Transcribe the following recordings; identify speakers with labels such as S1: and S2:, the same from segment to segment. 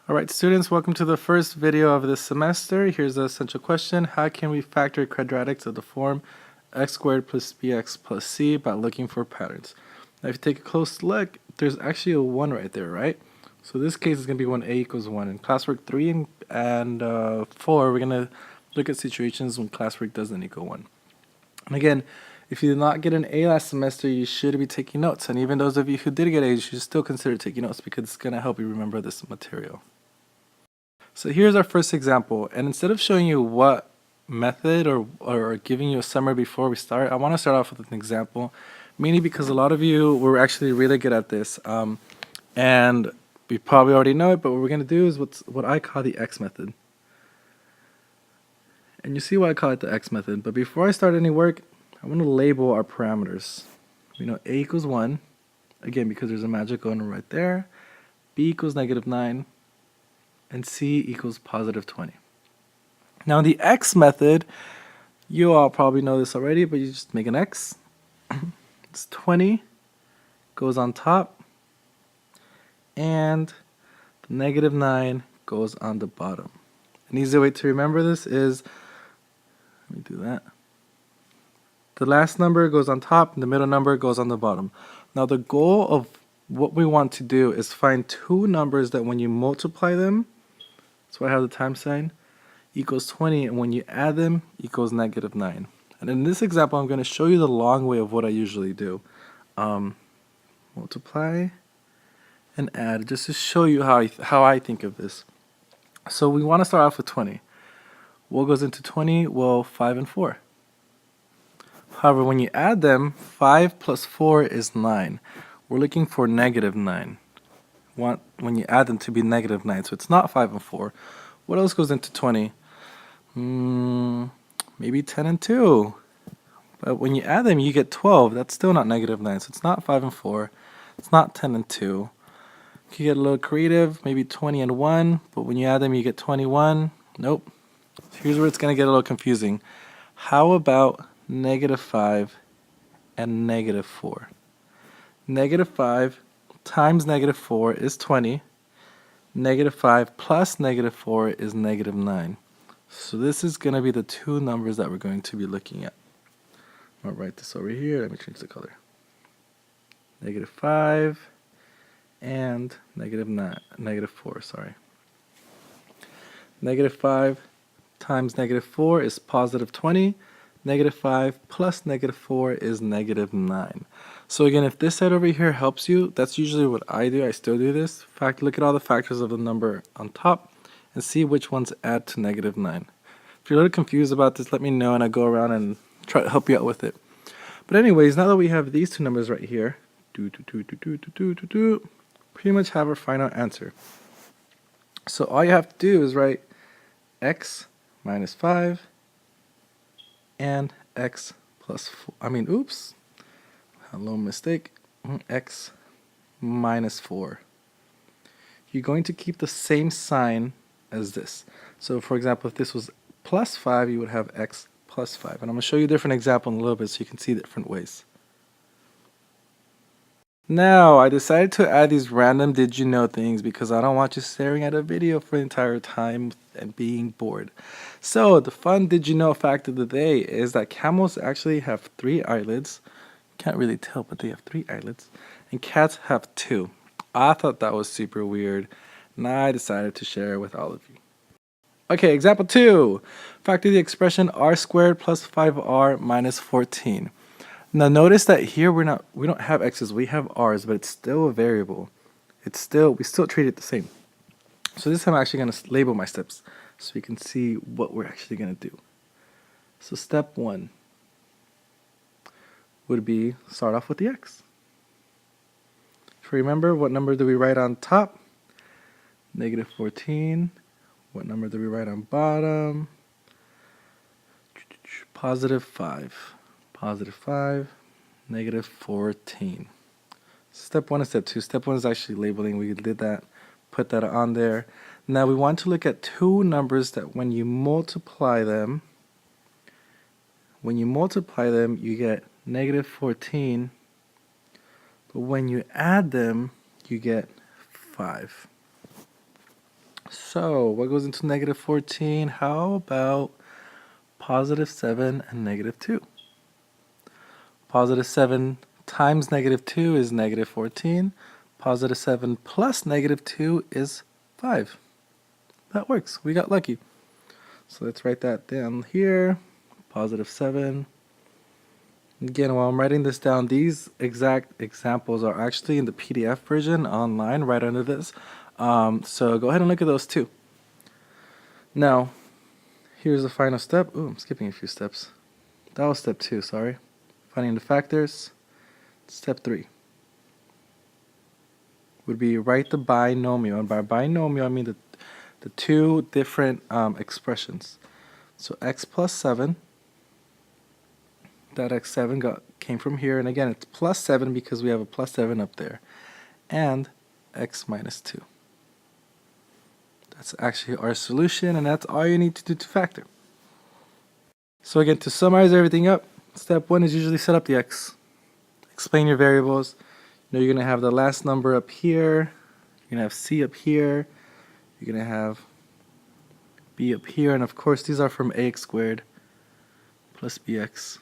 S1: Alright students, welcome to the first video of this semester. Here's the essential question. How can we factor quadratics of the form x squared plus bx plus c by looking for patterns? Now if you take a close look, there's actually a 1 right there, right? So this case is going to be when a equals 1. In classwork 3 and 4, we're going to look at situations when classwork doesn't equal 1. And again, if you did not get an A last semester, you should be taking notes. And even those of you who did get A's, you should still consider taking notes because it's going to help you remember this material. So here's our first example, and instead of showing you what method or giving you a summary before we start, I want to start off with an example, mainly because a lot of you were actually really good at this, and we probably already know it, but what we're going to do is what I call the X method. And you see why I call it the X method, but before I start any work, I want to label our parameters. We know A equals 1, again because there's a magical number right there, B equals -9, and C equals +20. Now in the X method, you all probably know this already, but you just make an X. It's 20 goes on top, and the -9 goes on the bottom. An easy way to remember this is, let me do that. The last number goes on top, and the middle number goes on the bottom. Now the goal of what we want to do is find two numbers that when you multiply them, that's why I have the time sign, equals 20, and when you add them, equals -9. And in this example, I'm going to show you the long way of what I usually do. Multiply and add, just to show you how I think of this. So we want to start off with 20. What goes into 20? Well, 5 and 4. However, when you add them, 5 plus 4 is 9. We're looking for -9. When you add them to be -9, so it's not 5 and 4. What else goes into 20? Maybe 10 and 2. But when you add them, you get 12. That's still not -9, so it's not 5 and 4. It's not 10 and 2. You can get a little creative, maybe 20 and 1, but when you add them, you get 21. Nope. Here's where it's going to get a little confusing. How about -5 and -4? -5 times -4 is 20. -5 plus -4 is -9. So this is going to be the two numbers that we're going to be looking at. I'll write this over here. Let me change the color. -5 and -4, sorry. -5 times -4 is +20. -5 plus -4 is -9. So again, if this side over here helps you, that's usually what I do. I still do this. In fact, look at all the factors of the number on top and see which ones add to -9. If you're a little confused about this, let me know and I'll go around and try to help you out with it. But anyways, now that we have these two numbers right here, pretty much have our final answer. So all you have to do is write x minus 5 and x plus 4. Oops. A little mistake. X minus 4. You're going to keep the same sign as this. So for example, if this was plus 5, you would have x plus 5. And I'm going to show you a different example in a little bit so you can see different ways. Now, I decided to add these random did you know things because I don't want you staring at a video for the entire time and being bored. So, the fun did you know fact of the day is that camels actually have 3 eyelids. Can't really tell, but they have 3 eyelids. And cats have 2. I thought that was super weird, and I decided to share it with all of you. Okay, example 2. Factor the expression r squared plus 5r minus 14. Now notice that here we don't have x's, we have r's, but it's still a variable. We still treat it the same. So this time I'm actually going to label my steps so you can see what we're actually going to do. So step 1 would be start off with the x. If you remember, what number do we write on top? -14. What number do we write on bottom? +5. +5, -14. Step 1 and step 2. Step 1 is actually labeling. We did that, put that on there. Now we want to look at two numbers that when you multiply them, you get -14, but when you add them, you get 5. So what goes into negative 14? How about positive 7 and negative 2? Positive 7 times negative 2 is negative 14. Positive 7 plus negative 2 is 5. That works. We got lucky. So let's write that down here. Positive 7. Again, while I'm writing this down, these exact examples are actually in the PDF version online right under this. So go ahead and look at those too. Now, here's the final step. Ooh, I'm skipping a few steps. That was step 2, sorry. Finding the factors. Step 3 would be write the binomial. And by binomial, I mean the two different expressions. So x plus 7. That x7 came from here, and again it's plus 7 because we have a plus 7 up there, and x minus 2. That's actually our solution, and that's all you need to do to factor. So again, to summarize everything up, step 1 is usually set up the x, explain your variables. You know, you're going to have the last number up here, you're going to have c up here, you're going to have b up here, and of course these are from ax squared plus bx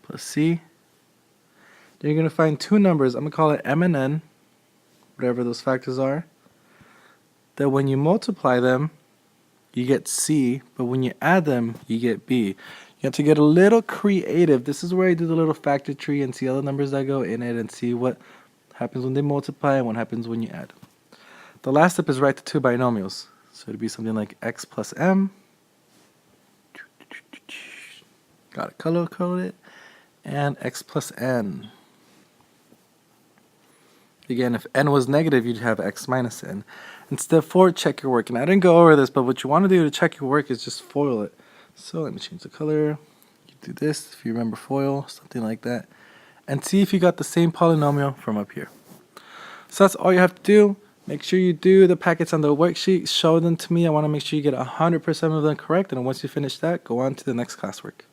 S1: plus c. Then you're going to find two numbers. I'm going to call it m and n, whatever those factors are. That when you multiply them, you get c, but when you add them, you get b. You have to get a little creative. This is where I do the little factor tree and see all the numbers that go in it and see what happens when they multiply and what happens when you add. The last step is write the two binomials. So it'd be something like x plus m. Got it, color code it. And x plus n. Again, if n was negative, you'd have x minus n. And step 4, check your work. And I didn't go over this, but what you want to do to check your work is just FOIL it. So let me change the color. You do this, if you remember FOIL, something like that. And see if you got the same polynomial from up here. So that's all you have to do. Make sure you do the packets on the worksheet. Show them to me. I want to make sure you get 100% of them correct. And once you finish that, go on to the next classwork.